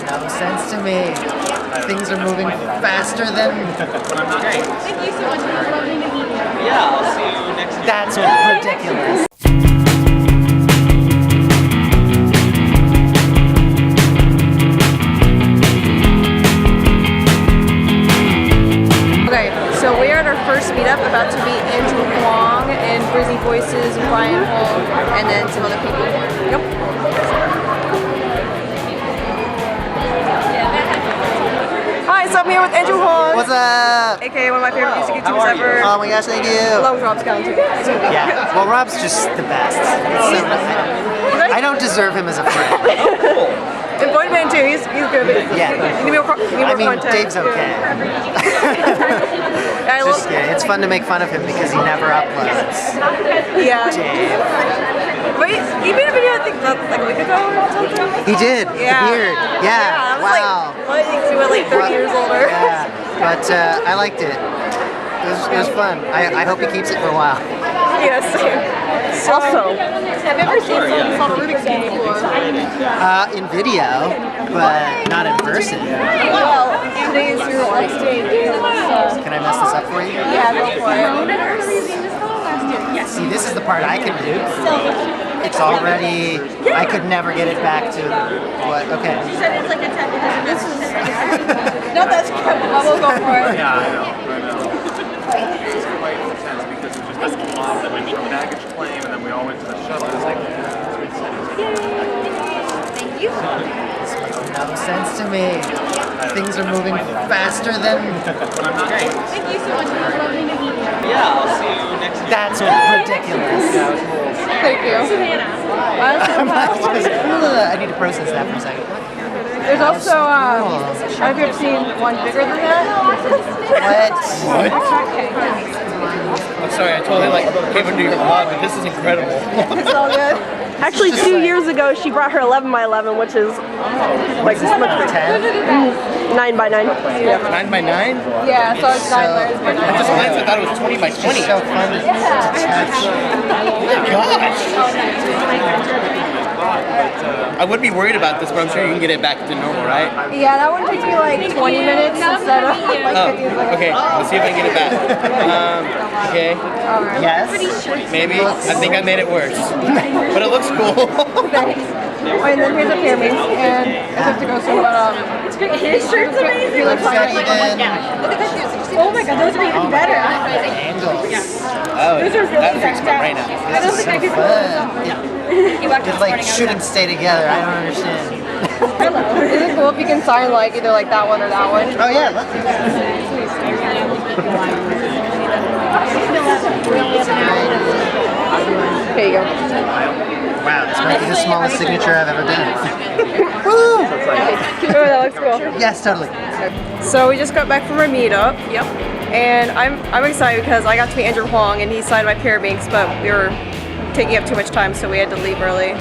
no sense to me. Things are moving faster than... Thank you so much. It was lovely to meet you. Yeah, I'll see you next year. That's ridiculous. Okay, so we're at our first meetup, about to meet Andrew Huang and Brizzy Voices, Brian Huang, and then some other people. Yep. Hi, so I'm here with Andrew Huang. What's up? AKA one of my favorite music YouTubers ever. Oh my gosh, thank you. Along with Rob's County. Yeah, well, Rob's just the best. It's so nice. I don't deserve him as a friend. And Boyd Man too, he's good. Yeah. You need more content. Dave's okay. I love Just kidding. It's fun to make fun of him because he never uploads. Yeah. Dave. But he made a video, I think, like a week ago or something. He did. Yeah. The beard. Yeah. I was Wow. like, what? He went like 30 years older. Yeah. But I liked it. It was fun. I hope he keeps it for a while. Yes. Also, have you ever seen someone on Rubik's before? In video, but not in person. Well, today is your last day. Can I mess this up for you? Yeah, go for it. See, this is the part I can do. It's already, I could never get it back to what, okay. She said it's like a tech. No, that's good. I will go for it. Yeah, I know. It's quite intense because it was just a mob that went from baggage claim and then we all went to the shuttle. It's like, Thank you. This makes no sense to me. Things are moving faster than... Thank you so much. It was lovely to meet you. Yeah, I'll see you next year. That's ridiculous. Thank you. I need to process that for a second. There's also, have you ever seen one bigger than that? What? I'm sorry, I totally came into your vlog, but this is incredible. It's all good. Actually, 2 years ago, she brought her 11x11, which is like this much bigger. 9x9. Yeah. 9x9? Yeah, so it's 9 layers by 9. I just glanced, I thought it was 20x20. It's so fun to touch. Gosh! I would be worried about this, but I'm sure you can get it back to normal, right? Yeah, that one takes me like 20 minutes instead of like 50 seconds. Okay, let's see if I can get it back. Okay, Yes? maybe. I think I made it worse. But it looks cool. Thanks. Oh, and then here's a pyramid, and I have to go soon, but His shirt's amazing. you like fine. Look at that. Oh my god, those are even better. Angles. Oh, that freaks my brain out. I don't think I could pull this off. Yeah. You watched It like shouldn't stay together. I don't understand. Is it cool if you can sign like either like that one or that one? Oh yeah, let's do that. Here you go. Wow, this might be the smallest signature I've ever done. Woo! Oh, that looks cool. Yes, totally. So we just got back from our meetup. Yep. And I'm excited because I got to meet Andrew Huang and he signed my Pyraminx, but we were taking up too much time, so we had to leave early.